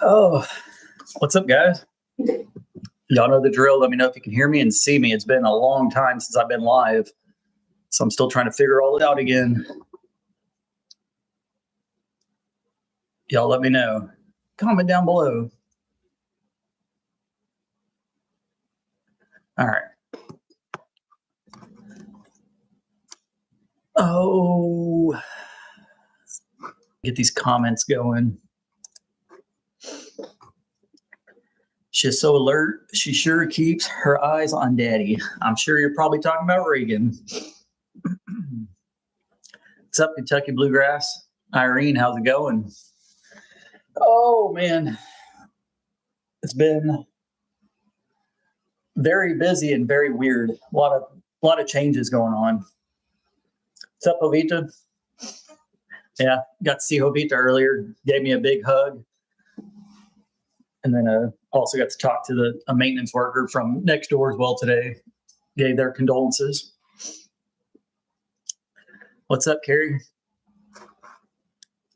Oh, what's up, guys? Y'all know the drill. Let me know if you can hear me and see me. It's been a long time since I've been live, so I'm still trying to figure all it out again. Y'all let me know. Comment down below. All right. Oh, get these comments going. She's so alert. She sure keeps her eyes on Daddy. I'm sure you're probably talking about Reagan. What's up, Kentucky Bluegrass? Irene, how's it going? Oh, man. It's been very busy and very weird. A lot of changes going on. What's up, Jovita? Yeah, got to see Jovita earlier. Gave me a big hug. And then also got to talk to a maintenance worker from next door as well today. Gave their condolences. What's up, Carrie?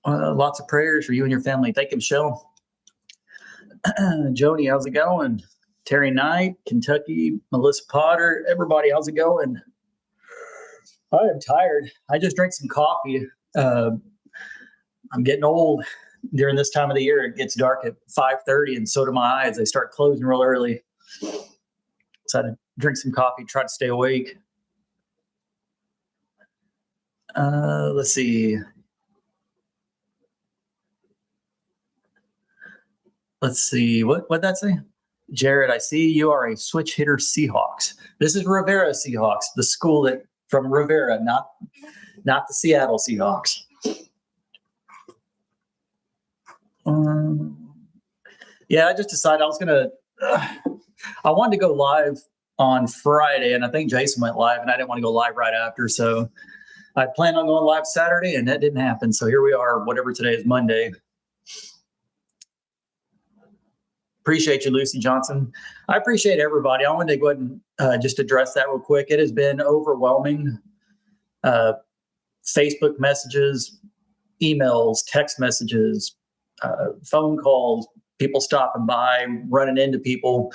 Lots of prayers for you and your family. Thank you, Michelle. Joni, how's it going? Terry Knight, Kentucky, Melissa Potter, everybody, how's it going? I am tired. I just drank some coffee. I'm getting old. During this time of the year, it gets dark at 5:30, and so do my eyes. They start closing real early. So I had to drink some coffee, try to stay awake. Let's see. What'd that say? Jared, I see you are a switch hitter Seahawks. This is Riviera Seahawks, the school that from Riviera, not the Seattle Seahawks. Yeah, I just decided I wanted to go live on Friday, and I think Jason went live, and I didn't want to go live right after. So I planned on going live Saturday, and that didn't happen. So here we are, whatever today is, Monday. Appreciate you, Lucy Johnson. I appreciate everybody. I wanted to go ahead and just address that real quick. It has been overwhelming. Facebook messages, emails, text messages, phone calls, people stopping by, running into people.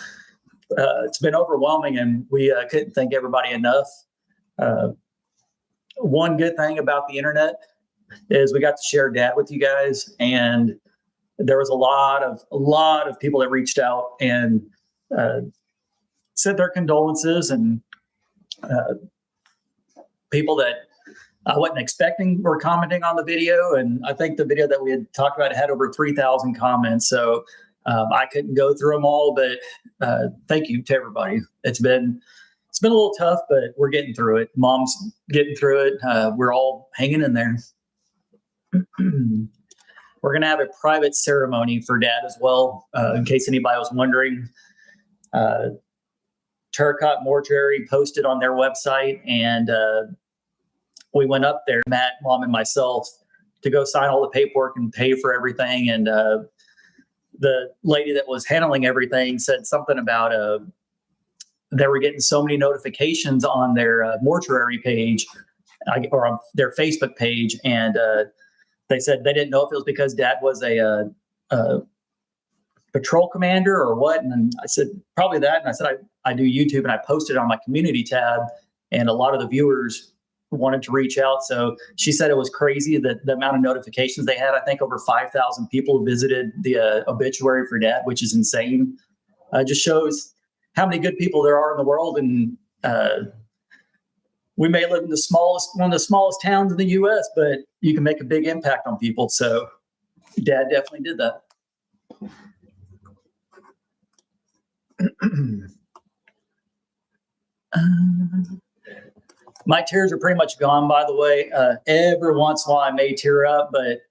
It's been overwhelming, and we couldn't thank everybody enough. One good thing about the internet is we got to share Dad with you guys, and there was a lot of people that reached out and sent their condolences, and people that I wasn't expecting were commenting on the video. And I think the video that we had talked about had over 3,000 comments. So I couldn't go through them all, but thank you to everybody. It's been a little tough, but we're getting through it. Mom's getting through it. We're all hanging in there. We're going to have a private ceremony for Dad as well, in case anybody was wondering. Turcotte Mortuary posted on their website, and we went up there, Matt, Mom, and myself, to go sign all the paperwork and pay for everything. And the lady that was handling everything said something about they were getting so many notifications on their mortuary page or on their Facebook page, and they said they didn't know if it was because Dad was a patrol commander or what. And I said, probably that. And I said, I do YouTube, and I posted on my community tab, and a lot of the viewers wanted to reach out. So she said it was crazy that the amount of notifications they had. I think over 5,000 people visited the obituary for Dad, which is insane. Just shows how many good people there are in the world. And we may live in one of the smallest towns in the U.S., but you can make a big impact on people. So Dad definitely did that. My tears are pretty much gone, by the way. Every once in a while I may tear up, but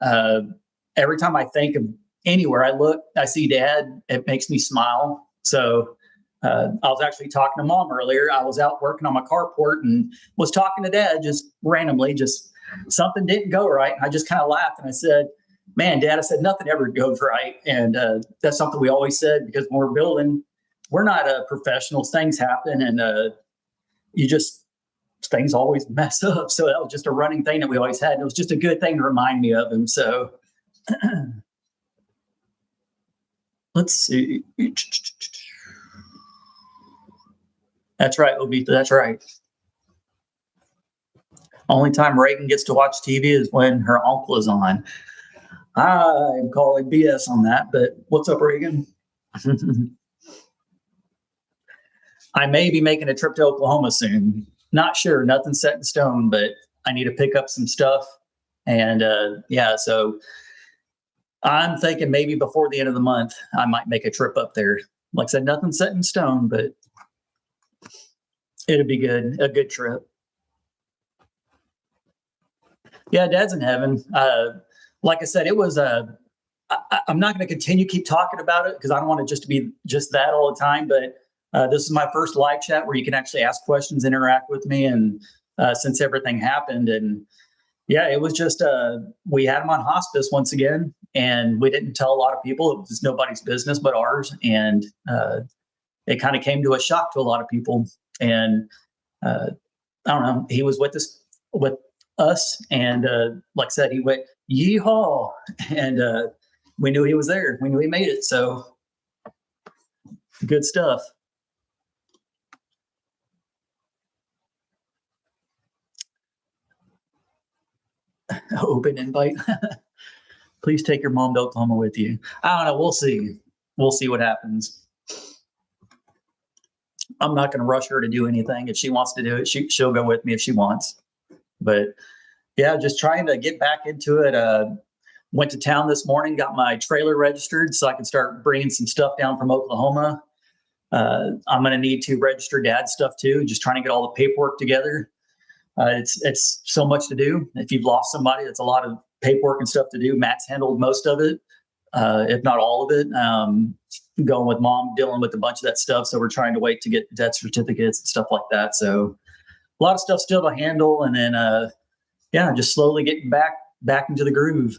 every time I think of anywhere I look, I see Dad, it makes me smile. So I was actually talking to Mom earlier. I was out working on my carport and was talking to Dad just randomly, just something didn't go right. And I just kind of laughed, and I said, man, Dad, I said, nothing ever goes right. And that's something we always said, because when we're building, we're not professionals. Things happen, and things always mess up. So that was just a running thing that we always had. It was just a good thing to remind me of him. So Let's see. That's right, Obita. That's right. Only time Reagan gets to watch TV is when her uncle is on. I'm calling BS on that, but what's up, Reagan? I may be making a trip to Oklahoma soon. Not sure, nothing set in stone, but I need to pick up some stuff. And yeah, so I'm thinking maybe before the end of the month, I might make a trip up there. Like I said, nothing set in stone, but it'd be good, a good trip. Yeah, Dad's in heaven. Like I said, it was I'm not going to continue keep talking about it because I don't want it just to be just that all the time. But this is my first live chat where you can actually ask questions, interact with me, and since everything happened, and yeah, it was just we had him on hospice once again, and we didn't tell a lot of people. It was nobody's business but ours, and it kind of came to a shock to a lot of people. And I don't know, he was with us, and like I said, he went yeehaw, and we knew he was there. We knew he made it. So good stuff. Open invite. Please take your mom to Oklahoma with you. I don't know. We'll see. We'll see what happens. I'm not going to rush her to do anything. If she wants to do it, she'll go with me if she wants. But yeah, just trying to get back into it. Went to town this morning, got my trailer registered so I can start bringing some stuff down from Oklahoma. I'm going to need to register Dad's stuff too, just trying to get all the paperwork together. It's so much to do. If you've lost somebody, it's a lot of paperwork and stuff to do. Matt's handled most of it, if not all of it. Going with Mom, dealing with a bunch of that stuff. So we're trying to wait to get death certificates and stuff like that. So a lot of stuff still to handle. And then, yeah, just slowly getting back into the groove.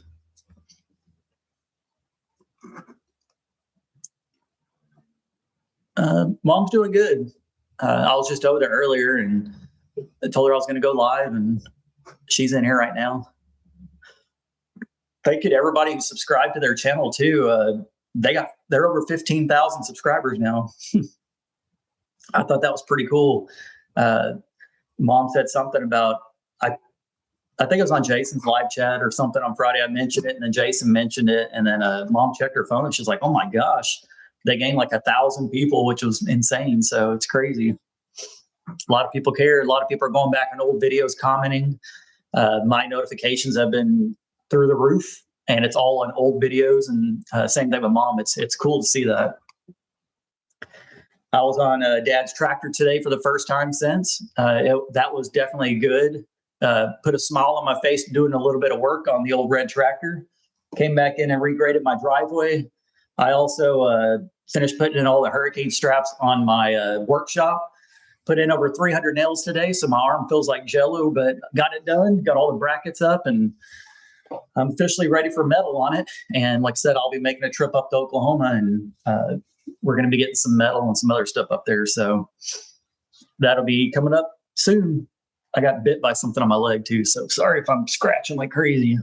Mom's doing good. I was just over there earlier and I told her I was going to go live, and she's in here right now. Thank you to everybody who subscribed to their channel too. They're over 15,000 subscribers now. I thought that was pretty cool. Mom said something about I think it was on Jason's live chat or something on Friday. I mentioned it, and then Jason mentioned it, and then Mom checked her phone and she's like, "Oh my gosh, they gained like 1,000 people, which was insane." So it's crazy. A lot of people care. A lot of people are going back on old videos, commenting. My notifications have been through the roof, and it's all on old videos. And same thing with Mom. It's cool to see that. I was on Dad's tractor today for the first time since. That was definitely good. Put a smile on my face doing a little bit of work on the old red tractor. Came back in and regraded my driveway. I also finished putting in all the hurricane straps on my workshop. Put in over 300 nails today, so my arm feels like jello, but got it done. Got all the brackets up, and I'm officially ready for metal on it. And like I said, I'll be making a trip up to Oklahoma, and we're going to be getting some metal and some other stuff up there. So that'll be coming up soon. I got bit by something on my leg too, so sorry if I'm scratching like crazy.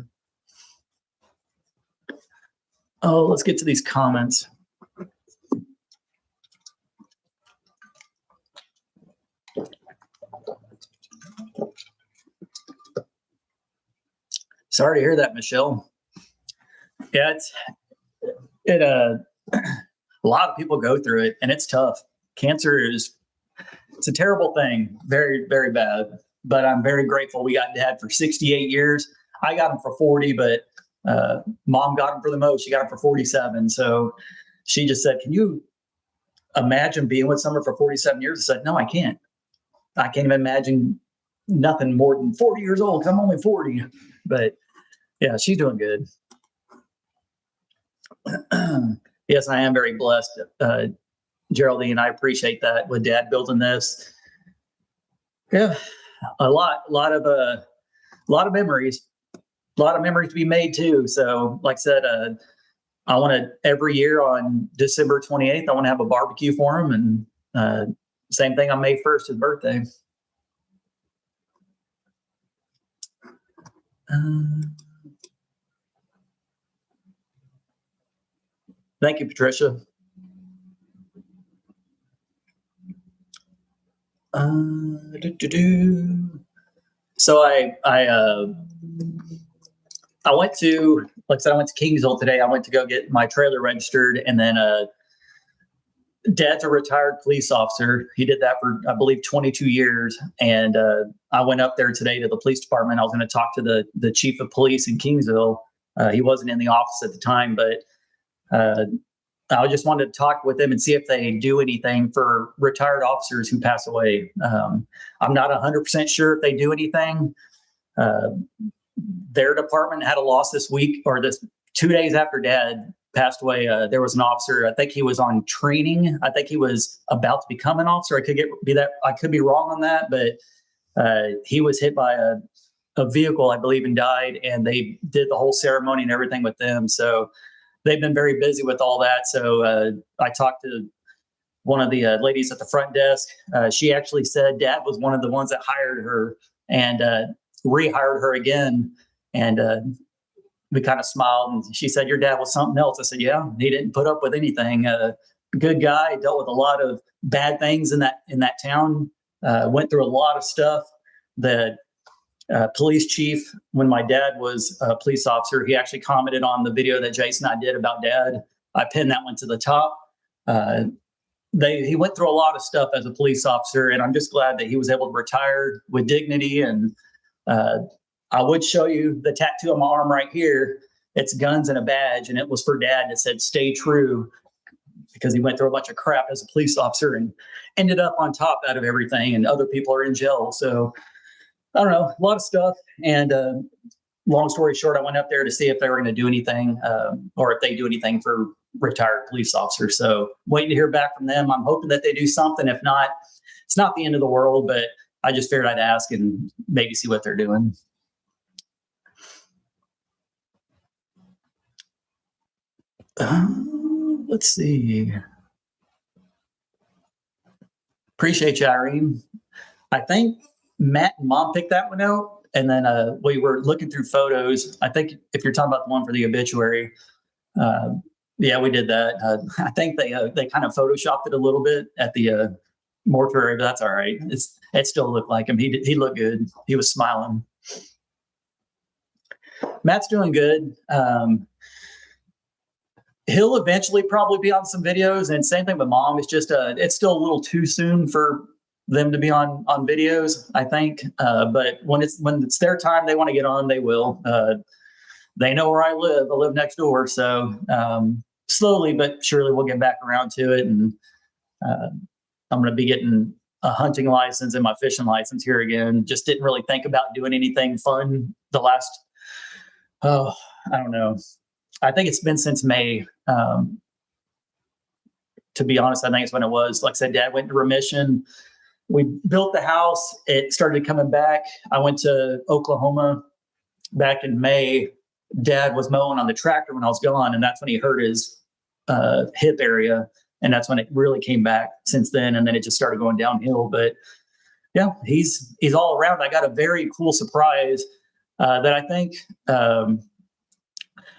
Oh, let's get to these comments. Sorry to hear that, Michelle. Yeah, a lot of people go through it, and it's tough. Cancer it's a terrible thing, very, very bad. But I'm very grateful we got Dad for 68 years. I got him for 40, but Mom got him for the most. She got him for 47. So she just said, "Can you imagine being with someone for 47 years?" I said, "No, I can't. I can't even imagine nothing more than 40 years old because I'm only 40." But yeah, she's doing good. Yes, I am very blessed, Geraldine. I appreciate that with Dad building this. Yeah, a lot of memories, to be made too. So, like I said, I want to every year on December 28th, I want to have a barbecue for him, and same thing on May 1st, his birthday. Thank you, Patricia. So I went to, like I said, I went to Kingsville today. I went to go get my trailer registered, and then Dad's a retired police officer. He did that for, I believe, 22 years. And I went up there today to the police department. I was going to talk to the chief of police in Kingsville. He wasn't in the office at the time, but I just wanted to talk with them and see if they do anything for retired officers who pass away. I'm not 100% sure if they do anything. Their department had a loss this week, or this 2 days after Dad passed away. There was an officer. I think he was on training. I think he was about to become an officer. I could be wrong on that, but he was hit by a vehicle, I believe, and died. And they did the whole ceremony and everything with them. So they've been very busy with all that. So I talked to one of the ladies at the front desk. She actually said Dad was one of the ones that hired her and rehired her again. And we kind of smiled, and she said, "Your dad was something else." I said, "Yeah, he didn't put up with anything. Good guy, dealt with a lot of bad things in that town. Went through a lot of stuff. The police chief, when my dad was a police officer, he actually commented on the video that Jason and I did about Dad. I pinned that one to the top. He went through a lot of stuff as a police officer, and I'm just glad that he was able to retire with dignity. And I would show you the tattoo on my arm right here. It's guns and a badge, and it was for Dad. It said "Stay True," because he went through a bunch of crap as a police officer and ended up on top out of everything, and other people are in jail. So I don't know, a lot of stuff. And long story short, I went up there to see if they were going to do anything, or if they do anything for retired police officers. So waiting to hear back from them. I'm hoping that they do something. If not, it's not the end of the world, but I just figured I'd ask and maybe see what they're doing. Let's see. Appreciate you, Irene. I think Matt and Mom picked that one out. And then we were looking through photos. I think if you're talking about the one for the obituary, yeah, we did that. I think they kind of photoshopped it a little bit at the mortuary, but that's all right. It still looked like him. He looked good. He was smiling. Matt's doing good. He'll eventually probably be on some videos, and same thing with Mom. It's just it's still a little too soon for them to be on videos, I think. But when it's their time, they want to get on, they will. They know where I live. I live next door, so slowly but surely we'll get back around to it. And I'm going to be getting a hunting license and my fishing license here again. Just didn't really think about doing anything fun the last, I don't know. I think it's been since May. To be honest, I think it's when it was. Like I said, Dad went into remission. We built the house. It started coming back. I went to Oklahoma back in May. Dad was mowing on the tractor when I was gone, and that's when he hurt his hip area. And that's when it really came back since then. And then it just started going downhill. But yeah, he's all around. I got a very cool surprise that I think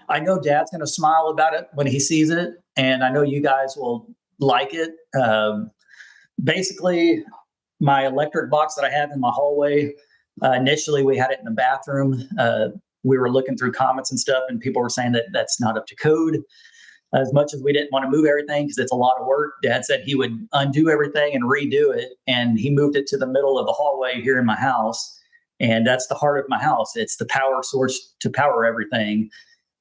I know Dad's going to smile about it when he sees it. And I know you guys will like it. Basically, my electric box that I have in my hallway, initially we had it in the bathroom. We were looking through comments and stuff, and people were saying that that's not up to code. As much as we didn't want to move everything because it's a lot of work, Dad said he would undo everything and redo it. And he moved it to the middle of the hallway here in my house. And that's the heart of my house. It's the power source to power everything.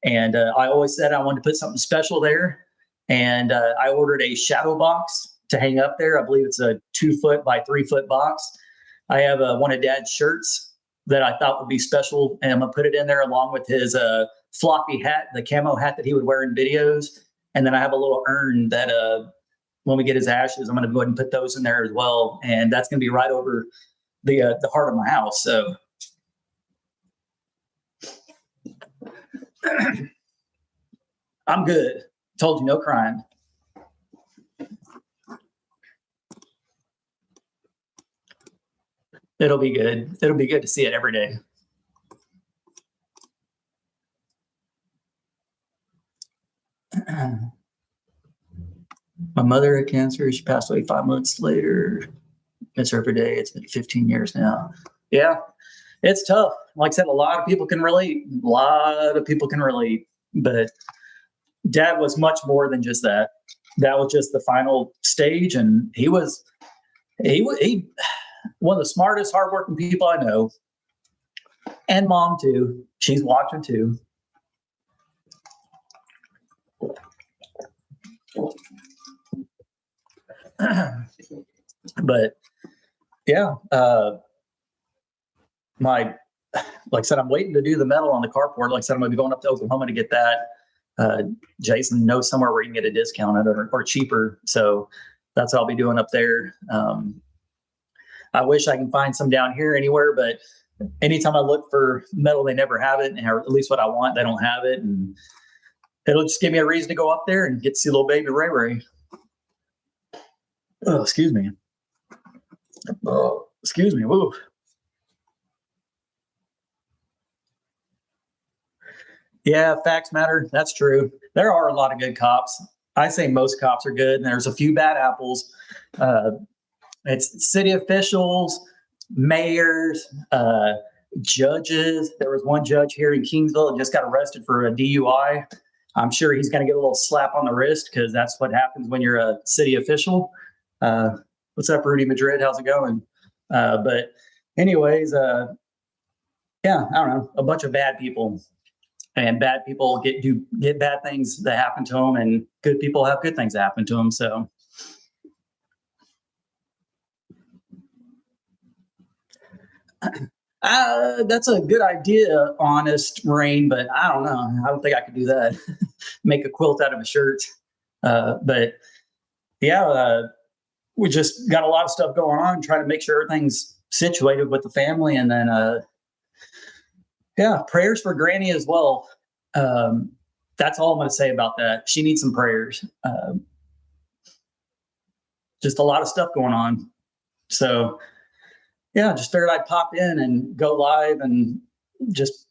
And I always said I wanted to put something special there. And I ordered a shadow box to hang up there. I believe it's a 2-foot by 3-foot box. I have one of Dad's shirts that I thought would be special, and I'm going to put it in there along with his floppy hat, the camo hat that he would wear in videos. And then I have a little urn that when we get his ashes, I'm going to go ahead and put those in there as well. And that's going to be right over the heart of my house. So I'm good. Told you, no crying. It'll be good. It'll be good to see it every day. My mother had cancer. She passed away 5 months later. miss her every day. It's been 15 years now. Yeah, it's tough. Like I said, a lot of people can relate. A lot of people can relate. But Dad was much more than just that. That was just the final stage, and he one of the smartest, hardworking people I know. And Mom too. She's watching too. But yeah, like I said, I'm waiting to do the metal on the carport. Like I said, I'm going to be going up to Oklahoma to get that. Jason knows somewhere where you can get a discount or cheaper. So that's what I'll be doing up there. I wish I can find some down here anywhere, but anytime I look for metal, they never have it. Or at least what I want, they don't have it. And it'll just give me a reason to go up there and get to see little baby Ray Ray. Oh, excuse me. Oh, excuse me. Woo. Yeah, facts matter. That's true. There are a lot of good cops. I say most cops are good, and there's a few bad apples. It's city officials, mayors, judges. There was one judge here in Kingsville that just got arrested for a DUI. I'm sure he's going to get a little slap on the wrist because that's what happens when you're a city official. What's up, Rudy Madrid? How's it going? But anyways, yeah, I don't know, a bunch of bad people. And bad people get bad things that happen to them, and good people have good things that happen to them. So, that's a good idea, honest Rain, but I don't know. I don't think I could do that. Make a quilt out of a shirt. But yeah, we just got a lot of stuff going on, trying to make sure everything's situated with the family, and then yeah, prayers for Granny as well. That's all I'm going to say about that. She needs some prayers. Just a lot of stuff going on. So, yeah, just figured I'd pop in and go live and just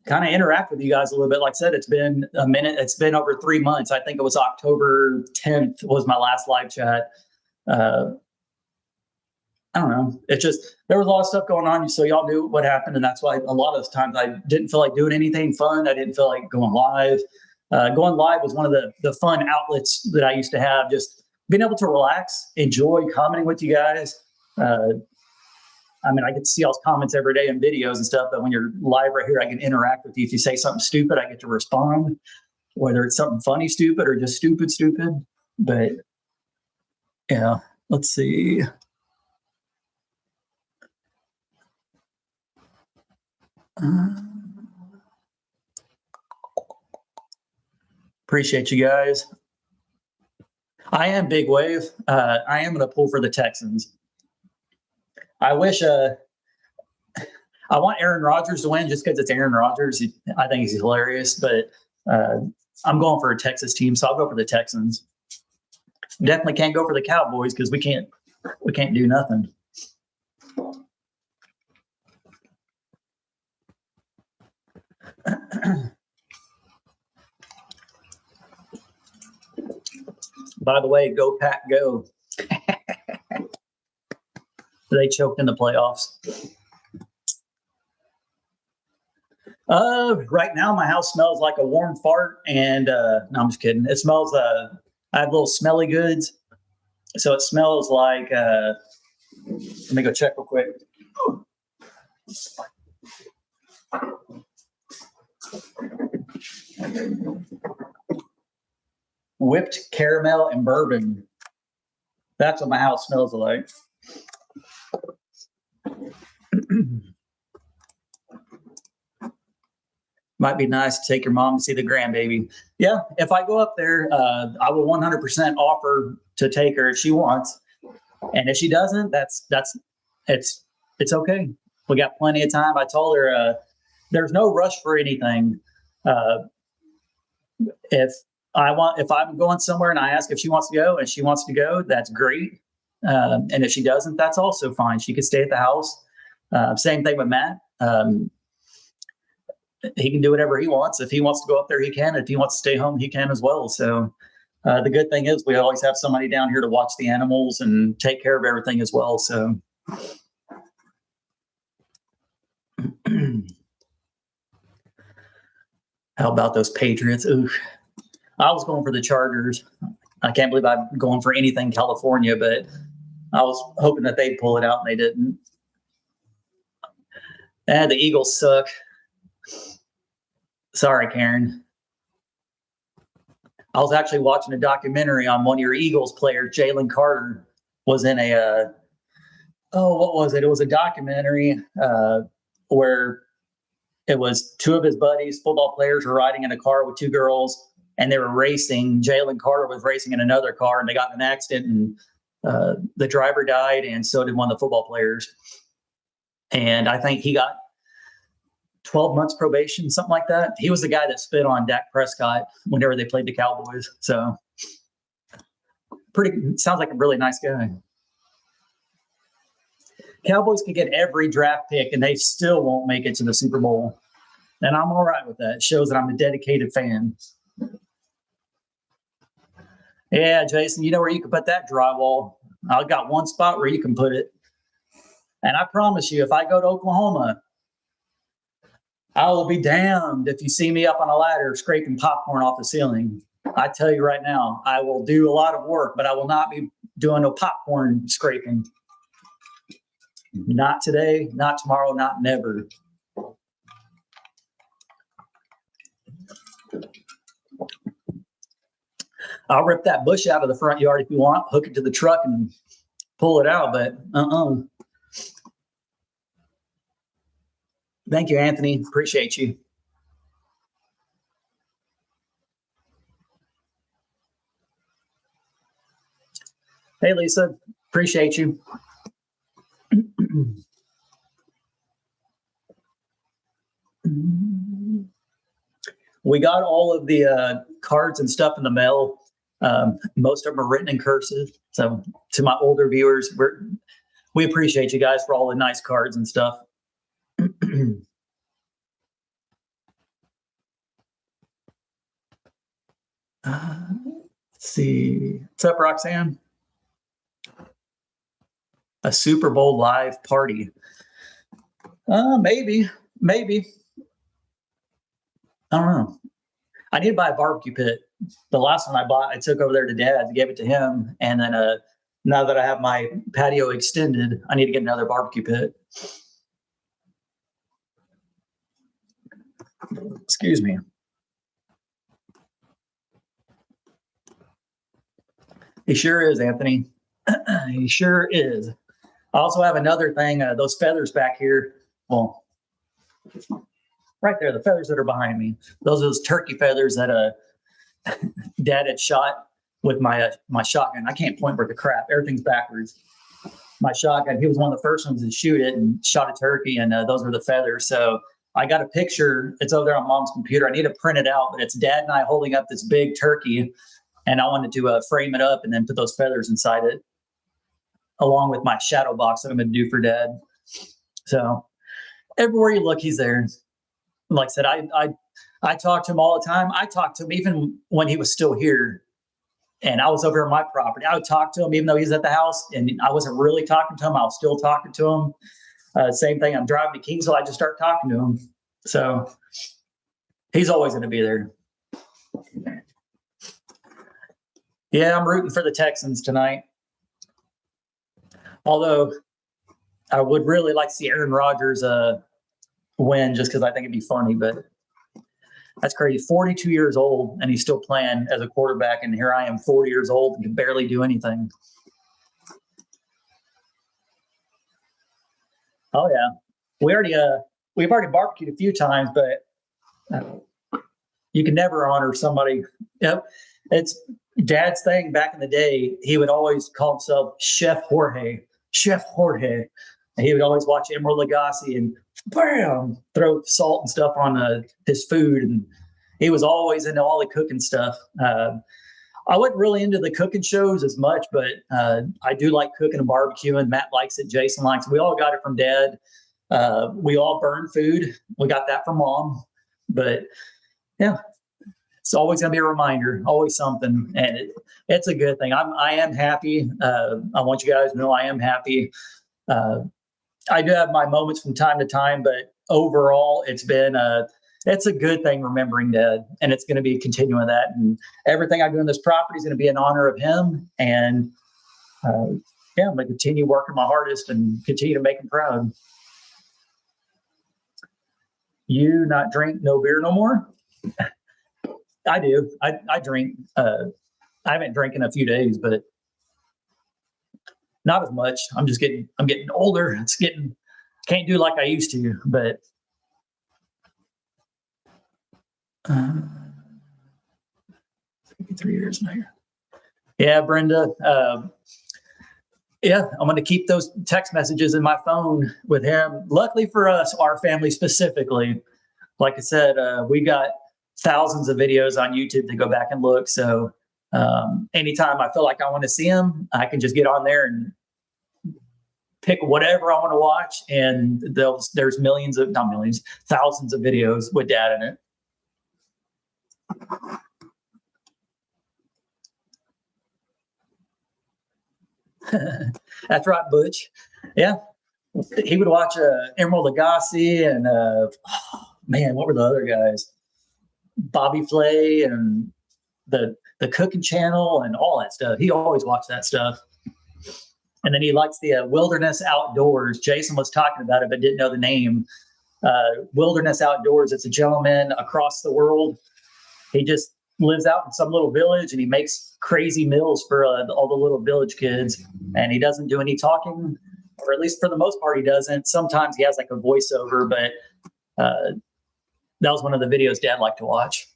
kind of interact with you guys a little bit. Like I said, it's been a minute. It's been over 3 months. I think it was October 10th was my last live chat. I don't know. It's just, there was a lot of stuff going on. So y'all knew what happened. And that's why a lot of times I didn't feel like doing anything fun. I didn't feel like going live. Going live was one of the fun outlets that I used to have, just being able to relax, enjoy commenting with you guys. I mean, I get to see y'all's comments every day in videos and stuff, but when you're live right here, I can interact with you. If you say something stupid, I get to respond, whether it's something funny, stupid, or just stupid. But yeah, let's see. Appreciate you guys. I am Big Wave. I am going to pull for the Texans. I wish I want Aaron Rodgers to win just because it's Aaron Rodgers. I think he's hilarious, but I'm going for a Texas team, so I'll go for the Texans. Definitely can't go for the Cowboys because we can't do nothing. By the way, go Pack, go. They choked in the playoffs. Right now my house smells like a warm fart, and no, I'm just kidding. It smells. I have little smelly goods, so it smells like. Let me go check real quick. Whipped caramel and bourbon. That's what my house smells like. Might be nice to take your mom to see the grandbaby. Yeah, if I go up there, I will 100% offer to take her if she wants, and if she doesn't, it's okay. We got plenty of time. I told her there's no rush for anything. If I'm going somewhere and I ask if she wants to go and she wants to go, that's great. And if she doesn't, that's also fine. She could stay at the house. Same thing with Matt. He can do whatever he wants. If he wants to go up there, he can. If he wants to stay home, he can as well. So The good thing is we always have somebody down here to watch the animals and take care of everything as well. So how about those Patriots? Ooh, I was going for the Chargers. I can't believe I'm going for anything California, but I was hoping that they'd pull it out and they didn't. The Eagles suck. Sorry, Karen. I was actually watching a documentary on one of your Eagles players, Jalen Carter, was in a what was it? It was a documentary where it was two of his buddies, football players, were riding in a car with two girls, and they were racing. Jalen Carter was racing in another car, and they got in an accident, and the driver died, and so did one of the football players. And I think he got 12 months probation, something like that. He was the guy that spit on Dak Prescott whenever they played the Cowboys. So sounds like a really nice guy. Cowboys could get every draft pick and they still won't make it to the Super Bowl. And I'm all right with that. It shows that I'm a dedicated fan. Yeah, Jason, you know where you can put that drywall? I've got one spot where you can put it. And I promise you, if I go to Oklahoma, I will be damned if you see me up on a ladder scraping popcorn off the ceiling. I tell you right now, I will do a lot of work, but I will not be doing no popcorn scraping. Not today, not tomorrow, not never. I'll rip that bush out of the front yard if you want, hook it to the truck and pull it out, but Thank you, Anthony. Appreciate you. Hey, Lisa. Appreciate you. We got all of the cards and stuff in the mail. Most of them are written in cursive. So to my older viewers, we appreciate you guys for all the nice cards and stuff. Let's see. What's up, Roxanne? A Super Bowl live party. Maybe. I don't know. I need to buy a barbecue pit. The last one I bought, I took over there to Dad to give it to him. And then now that I have my patio extended, I need to get another barbecue pit. Excuse me. He sure is, Anthony. He sure is. I also have another thing, those feathers back here. Well, right there, the feathers that are behind me. Those are those turkey feathers that Dad had shot with my shotgun. I can't point for the crap. Everything's backwards. My shotgun, he was one of the first ones to shoot it and shot a turkey, and those were the feathers. So I got a picture. It's over there on Mom's computer. I need to print it out, but it's Dad and I holding up this big turkey, and I wanted to frame it up and then put those feathers inside it, along with my shadow box that I'm going to do for Dad. So everywhere you look, he's there. Like I said, I talk to him all the time. I talked to him even when he was still here, and I was over here on my property. I would talk to him even though he's at the house, and I wasn't really talking to him. I was still talking to him. Same thing. I'm driving to Kingsville. I just start talking to him. So he's always going to be there. Yeah, I'm rooting for the Texans tonight. Although I would really like to see Aaron Rodgers win just because I think it'd be funny, but that's crazy. 42 years old and he's still playing as a quarterback, and here I am 40 years old and can barely do anything. Oh yeah. We've already barbecued a few times, but you can never honor somebody. Yep. It's Dad's thing back in the day. He would always call himself Chef Jorge. And he would always watch Emeril Lagasse and bam, throw salt and stuff on his food. And he was always into all the cooking stuff. I wasn't really into the cooking shows as much, but I do like cooking and barbecuing. Matt likes it. Jason likes it. We all got it from Dad. We all burn food. We got that from Mom. But yeah, It's always going to be a reminder, always something. And it's a good thing. I am happy. I want you guys to know I am happy. I do have my moments from time to time, but overall it's a good thing remembering Dad, and it's going to be continuing that. And everything I do in this property is going to be in honor of him. And I'm going to continue working my hardest and continue to make him proud. You not drink no beer no more? I do. I drink. I haven't drank in a few days, but not as much. I'm getting older. Can't do like I used to, but 3 years now. Yeah, Brenda. Yeah, I'm going to keep those text messages in my phone with him. Luckily for us, our family specifically, like I said, we got thousands of videos on YouTube to go back and look. So anytime I feel like I want to see him, I can just get on there and pick whatever I want to watch. And there's thousands of videos with Dad in it. That's right, Butch. Yeah, he would watch Emerald Lagasse and man, what were the other guys? Bobby Flay and the Cooking Channel and all that stuff. He always watched that stuff. And then he likes the Wilderness Outdoors. Jason was talking about it, but didn't know the name. Wilderness Outdoors. It's a gentleman across the world. He just lives out in some little village and he makes crazy meals for all the little village kids. And he doesn't do any talking, or at least for the most part, he doesn't. Sometimes he has like a voiceover, but that was one of the videos Dad liked to watch.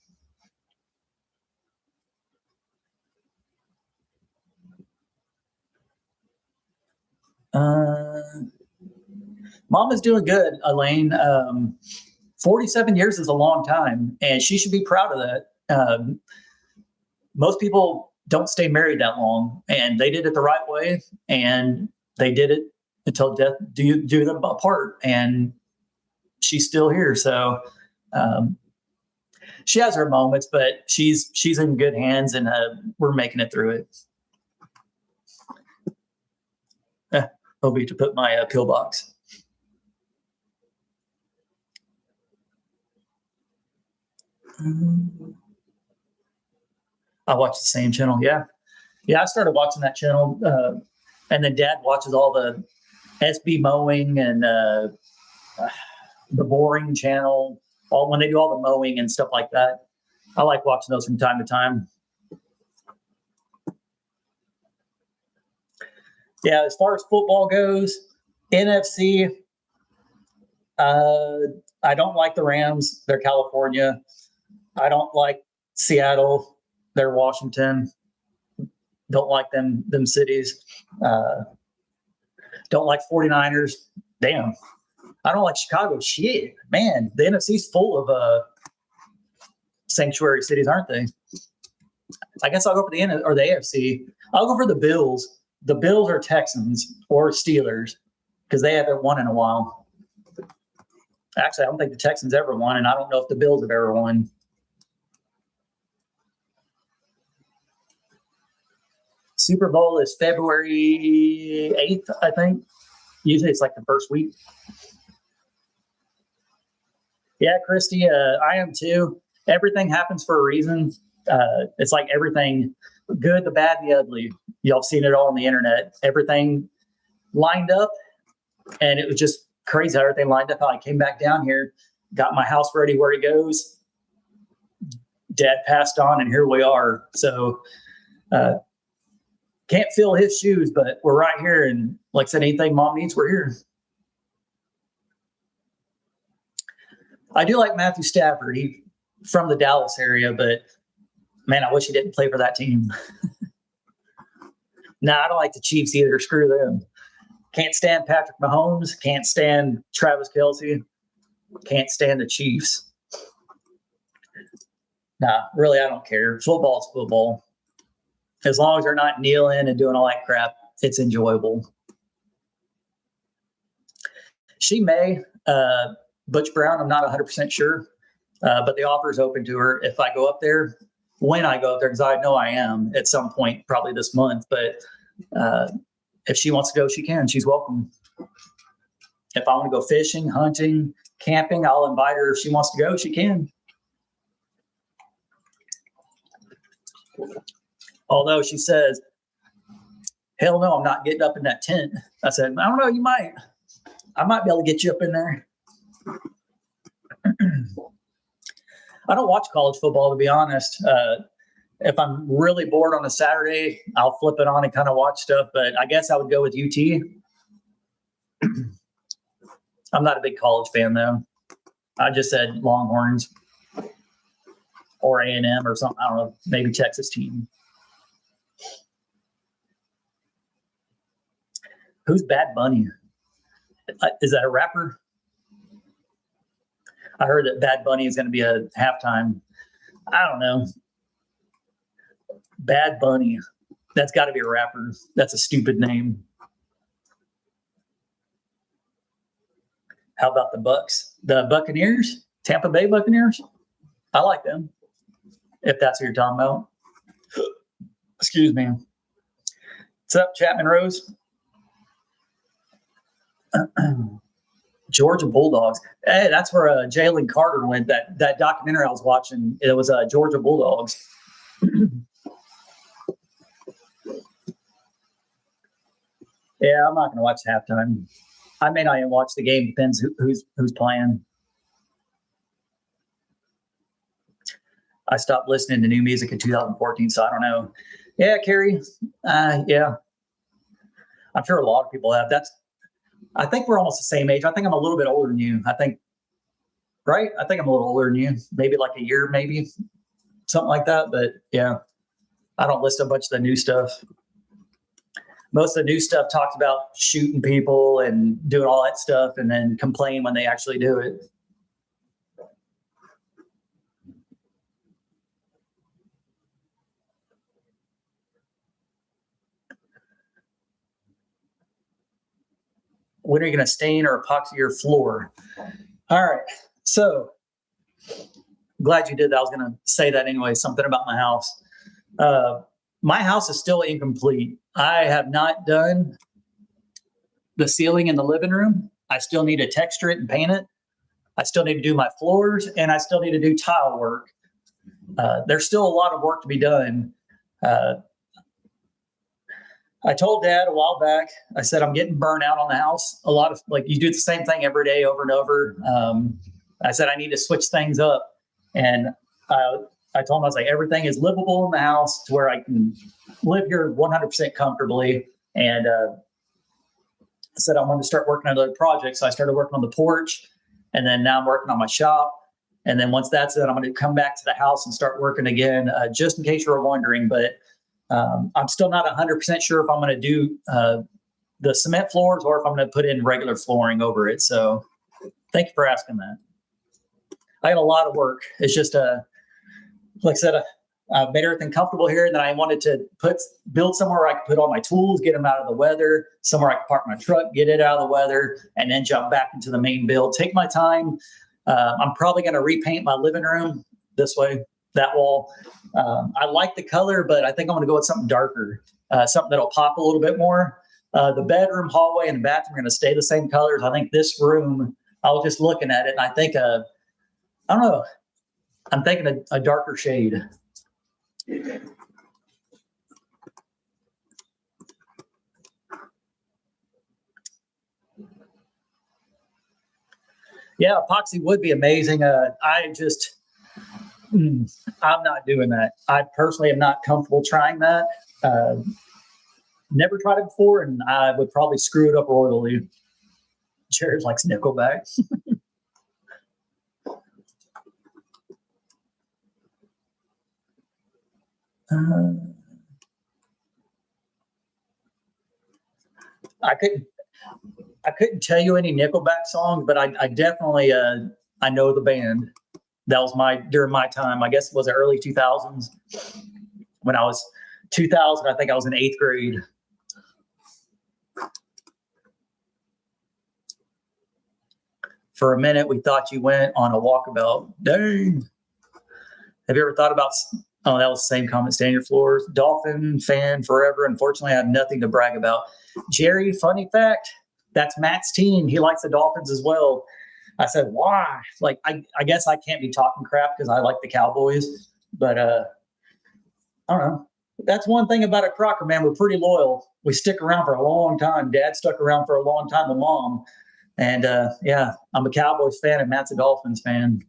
Mom is doing good, Elaine. 47 years is a long time, and she should be proud of that. Most people don't stay married that long, and they did it the right way, and they did it until death do them apart, and she's still here. So she has her moments, but she's in good hands, and we're making it through it. I'll be to put my pillbox. I watch the same channel. Yeah. I started watching that channel, and then Dad watches all the SB mowing and the boring channel. When they do all the mowing and stuff like that. I like watching those from time to time. Yeah, as far as football goes, NFC, I don't like the Rams. They're California. I don't like Seattle. They're Washington. Don't like them cities. Don't like 49ers. Damn. I don't like Chicago. Shit, man. The NFC's full of sanctuary cities, aren't they? I guess I'll go for the AFC. I'll go for the Bills. The Bills or Texans or Steelers because they haven't won in a while. Actually, I don't think the Texans ever won, and I don't know if the Bills have ever won. Super Bowl is February 8th, I think. Usually it's like the first week. Yeah, Christy, I am too. Everything happens for a reason. It's like everything, good, the bad, the ugly. Y'all have seen it all on the internet. Everything lined up, and it was just crazy how everything lined up. How I came back down here, got my house ready where it goes. Dad passed on, and here we are. So can't fill his shoes, but we're right here. And like I said, anything Mom needs, we're here. I do like Matthew Stafford. He's from the Dallas area, but man, I wish he didn't play for that team. Nah, I don't like the Chiefs either. Screw them. Can't stand Patrick Mahomes. Can't stand Travis Kelce. Can't stand the Chiefs. Nah, really, I don't care. Football's football. As long as they're not kneeling and doing all that crap, it's enjoyable. She may. Butch Brown, I'm not 100% sure. But the offer is open to her if I go up there, when I go up there, because I know I am at some point, probably this month. But if she wants to go, she can. She's welcome. If I want to go fishing, hunting, camping, I'll invite her. If she wants to go, she can. Although she says, hell no, I'm not getting up in that tent. I said, I don't know, you might. I might be able to get you up in there. I don't watch college football, to be honest. If I'm really bored on a Saturday, I'll flip it on and kind of watch stuff. But I guess I would go with UT. I'm not a big college fan, though. I just said Longhorns or A&M or something. I don't know, maybe Texas team. Who's Bad Bunny? Is that a rapper? I heard that Bad Bunny is going to be a halftime. I don't know. Bad Bunny. That's got to be a rapper. That's a stupid name. How about the Bucks? The Buccaneers? Tampa Bay Buccaneers? I like them. If that's what you're talking about. Excuse me. What's up, Chapman Rose? Georgia Bulldogs. Hey, that's where Jalen Carter went. That documentary I was watching, it was Georgia Bulldogs. Yeah, I'm not going to watch halftime. I may not even watch the game. Depends who's playing. I stopped listening to new music in 2014, so I don't know. Yeah, Carrie. Yeah, I'm sure a lot of people have. I think we're almost the same age. I think I'm a little bit older than you. I think, right? I think I'm a little older than you. Maybe like a year, maybe something like that. But yeah, I don't listen to a bunch of the new stuff. Most of the new stuff talks about shooting people and doing all that stuff and then complain when they actually do it. When are you going to stain or epoxy your floor? All right. So glad you did that. I was going to say that anyway, something about my house. My house is still incomplete. I have not done the ceiling in the living room. I still need to texture it and paint it. I still need to do my floors, and I still need to do tile work. There's still a lot of work to be done. I told Dad a while back, I said, I'm getting burnt out on the house. A lot of, like, you do the same thing every day over and over. I said, I need to switch things up. And I told him, I was like, everything is livable in the house to where I can live here 100% comfortably. And I said, I wanted to start working on other projects. So I started working on the porch. And then now I'm working on my shop. And then once that's done, I'm going to come back to the house and start working again, just in case you were wondering. But I'm still not 100% sure if I'm going to do the cement floors or if I'm going to put in regular flooring over it. So thank you for asking that. I got a lot of work. It's just, like I said, I made everything comfortable here. And then I wanted to build somewhere where I could put all my tools, get them out of the weather, somewhere I could park my truck, get it out of the weather, and then jump back into the main build. Take my time. I'm probably going to repaint my living room this way, that wall. I like the color, but I think I'm going to go with something darker, something that'll pop a little bit more. The bedroom, hallway, and the bathroom are going to stay the same colors. I think this room, I was just looking at it, and I think, I don't know, I'm thinking a darker shade. Yeah, epoxy would be amazing. I'm not doing that. I personally am not comfortable trying that. Never tried it before, and I would probably screw it up royally. Jared likes Nickelback. I couldn't tell you any Nickelback songs, but I definitely I know the band. That was during my time. I guess it was the early 2000s. When I was 2000, I think I was in 8th grade. For a minute, we thought you went on a walkabout. Dang. Have you ever thought about, oh, that was the same comment, stay on your floors. Dolphin fan forever. Unfortunately, I have nothing to brag about. Jerry, funny fact, that's Matt's team. He likes the Dolphins as well. I said, why? Like, I guess I can't be talking crap because I like the Cowboys. But I don't know. That's one thing about a Crocker, man. We're pretty loyal. We stick around for a long time. Dad stuck around for a long time with Mom. And yeah, I'm a Cowboys fan and Matt's a Dolphins fan.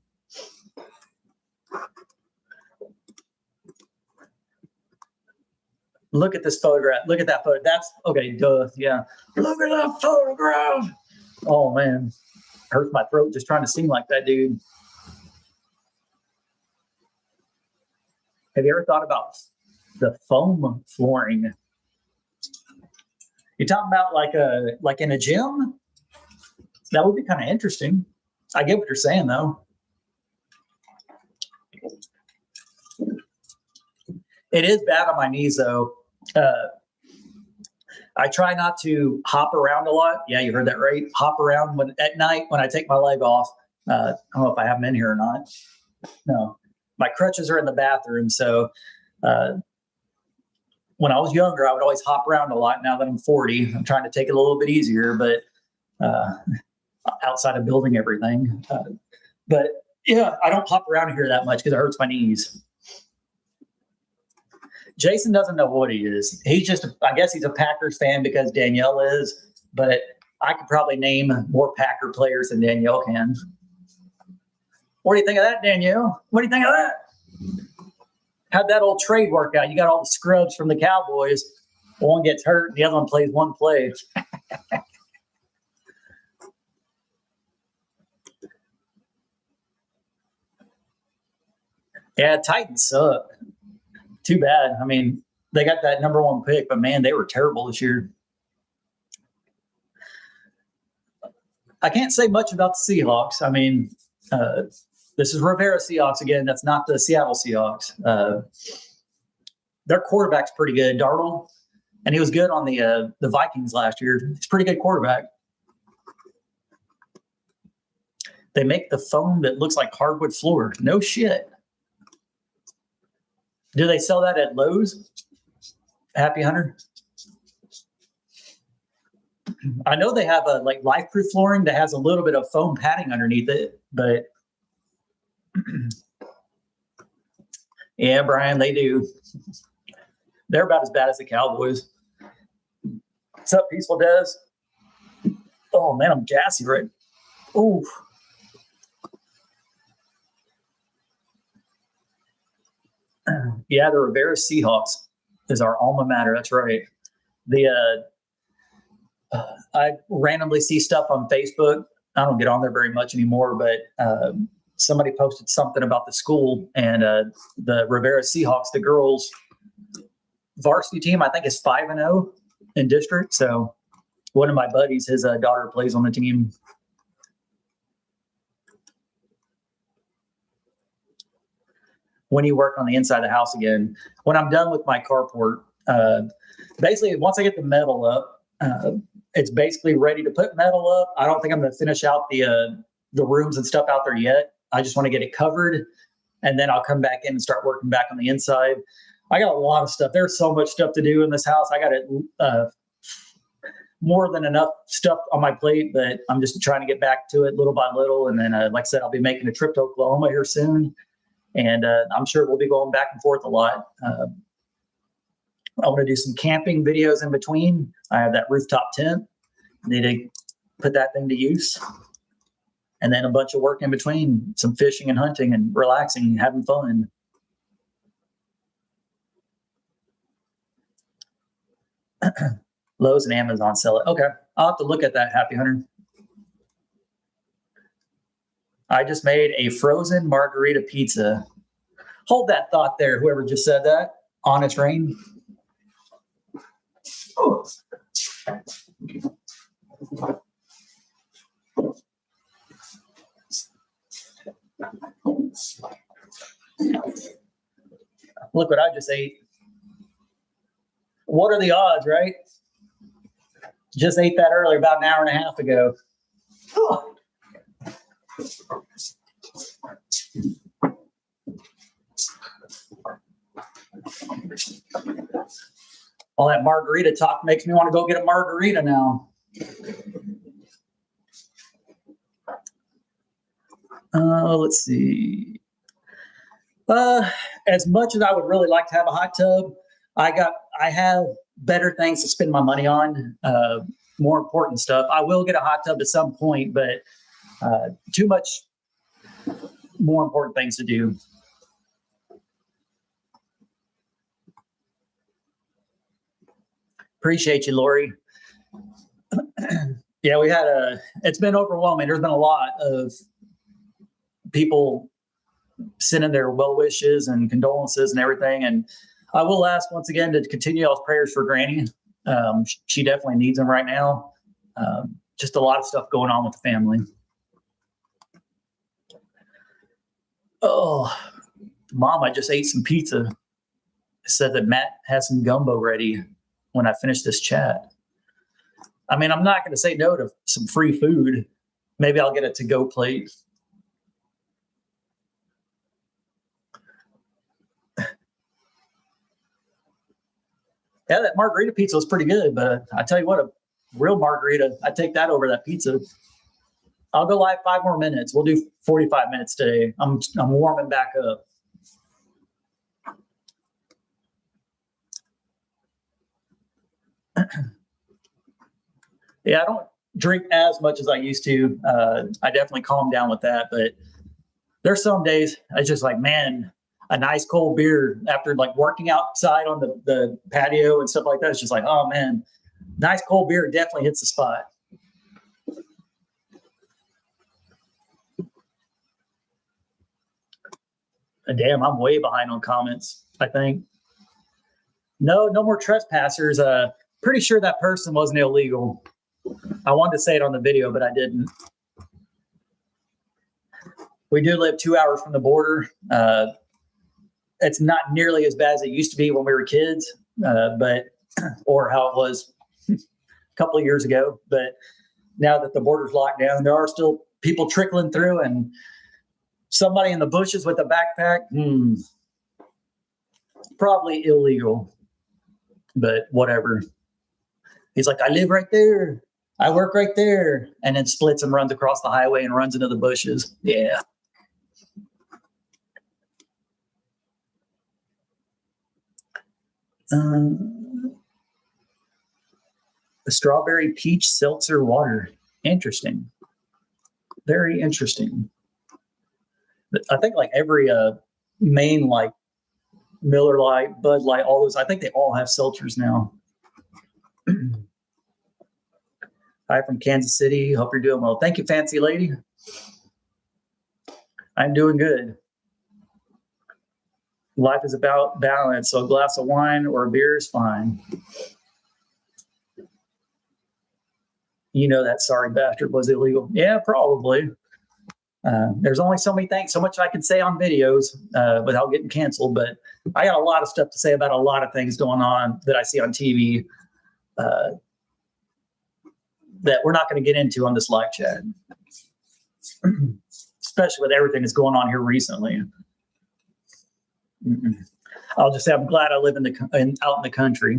Look at this photograph. Look at that photo. That's okay. Duh. Yeah. Look at that photograph. Oh man, hurts my throat just trying to sing like that dude. Have you ever thought about the foam flooring? You're talking about like in a gym? That would be kind of interesting. I get what you're saying though. It is bad on my knees though. I try not to hop around a lot. Yeah, you heard that right. Hop around at night when I take my leg off. I don't know if I have them in here or not. No, my crutches are in the bathroom. So when I was younger, I would always hop around a lot. Now that I'm 40, I'm trying to take it a little bit easier, but outside of building everything. But yeah, I don't hop around here that much because it hurts my knees. Jason doesn't know what he is. He's just, I guess he's a Packers fan because Danielle is, but I could probably name more Packer players than Danielle can. What do you think of that, Danielle? What do you think of that? How'd that old trade work out? You got all the scrubs from the Cowboys. One gets hurt, the other one plays one play. Yeah, Titans suck. Too bad. I mean, they got that number one pick, but man, they were terrible this year. I can't say much about the Seahawks. I mean, this is Riviera Seahawks again. That's not the Seattle Seahawks. Their quarterback's pretty good, Darnold, and he was good on the Vikings last year. He's a pretty good quarterback. They make the foam that looks like hardwood floor. No shit. Do they sell that at Lowe's? Happy Hunter? I know they have a like life-proof flooring that has a little bit of foam padding underneath it, but yeah, Brian, they do. They're about as bad as the Cowboys. What's up, Peaceful Des? Oh man, I'm gassy, right? Ooh. Yeah, the Riviera Seahawks is our alma mater. That's right. The I randomly see stuff on Facebook. I don't get on there very much anymore, but somebody posted something about the school and the Riviera Seahawks, the girls varsity team, I think is 5-0 in district. So one of my buddies, his daughter plays on the team. When you work on the inside of the house again, when I'm done with my carport, basically once I get the metal up, it's basically ready to put metal up. I don't think I'm going to finish out the rooms and stuff out there yet. I just want to get it covered, and then I'll come back in and start working back on the inside. I got a lot of stuff. There's so much stuff to do in this house. I got it more than enough stuff on my plate, but I'm just trying to get back to it little by little. And then, like I said, I'll be making a trip to Oklahoma here soon. And I'm sure we'll be going back and forth a lot. I want to do some camping videos in between. I have that rooftop tent. Need to put that thing to use. And then a bunch of work in between, some fishing and hunting and relaxing and having fun. Lowe's and Amazon sell it. Okay. I'll have to look at that, Happy Hunter. I just made a frozen margarita pizza. Hold that thought there, whoever just said that. Honest Rain. Oh. Look what I just ate. What are the odds, right? Just ate that earlier, about an hour and a half ago. Oh. All that margarita talk makes me want to go get a margarita now. Let's see. As much as I would really like to have a hot tub, I have better things to spend my money on, more important stuff. I will get a hot tub at some point, but too much more important things to do. Appreciate you, Lori. Yeah, it's been overwhelming. There's been a lot of people sending their well wishes and condolences and everything. And I will ask once again to continue y'all's prayers for Granny. She definitely needs them right now. Just a lot of stuff going on with the family. Oh, Mom, I just ate some pizza. It said that Matt has some gumbo ready when I finish this chat. I mean, I'm not going to say no to some free food. Maybe I'll get a to-go plate. Yeah, that margarita pizza was pretty good, but I tell you what, a real margarita, I'd take that over that pizza. I'll go live 5 more minutes. We'll do 45 minutes today. I'm warming back up. Yeah, I don't drink as much as I used to. I definitely calmed down with that, but there's some days I just like, man, a nice cold beer after like working outside on the patio and stuff like that. It's just like, oh man, nice cold beer definitely hits the spot. And damn, I'm way behind on comments, I think. No more trespassers. Pretty sure that person wasn't illegal. I wanted to say it on the video, but I didn't. We do live 2 hours from the border. It's not nearly as bad as it used to be when we were kids, or how it was a couple of years ago. But now that the border's locked down, there are still people trickling through, and somebody in the bushes with a backpack, probably illegal, but whatever. He's like, I live right there. I work right there. And then splits and runs across the highway and runs into the bushes. Yeah. The strawberry peach seltzer water. Interesting. Very interesting. I think like every main like Miller Lite, Bud Light, all those, I think they all have seltzers now. Hi from Kansas City. Hope you're doing well. Thank you, fancy lady. I'm doing good. Life is about balance, so a glass of wine or a beer is fine. You know that sorry bastard was illegal. Yeah, probably. There's only so many things, so much I can say on videos without getting canceled, but I got a lot of stuff to say about a lot of things going on that I see on TV that we're not going to get into on this live chat, especially with everything that's going on here recently. I'll just say I'm glad I live out in the country.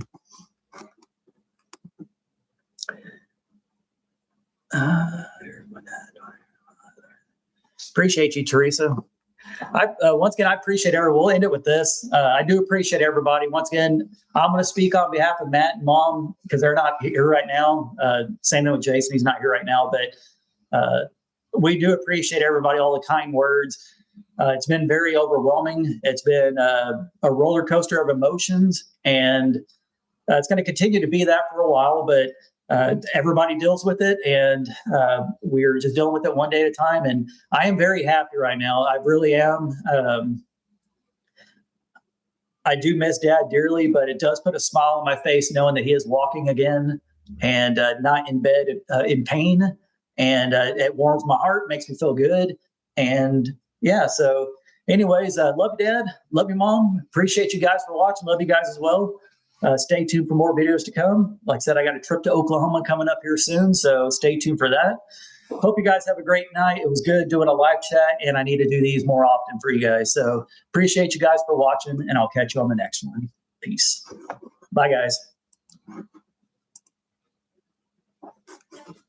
Appreciate you, Teresa. Once again, I appreciate everyone. We'll end it with this. I do appreciate everybody. Once again, I'm going to speak on behalf of Matt and Mom because they're not here right now. Same thing with Jason. He's not here right now. But we do appreciate everybody, all the kind words. It's been very overwhelming. It's been a roller coaster of emotions. And it's going to continue to be that for a while. But everybody deals with it, and we're just dealing with it one day at a time. And I am very happy right now. I really am. I do miss Dad dearly, but it does put a smile on my face knowing that he is walking again and not in bed in pain. And it warms my heart, makes me feel good. And yeah, so anyways, love you, Dad. Love you, Mom. Appreciate you guys for watching. Love you guys as well. Stay tuned for more videos to come. Like I said, I got a trip to Oklahoma coming up here soon, so stay tuned for that. Hope you guys have a great night. It was good doing a live chat, and I need to do these more often for you guys. So appreciate you guys for watching, and I'll catch you on the next one. Peace. Bye, guys.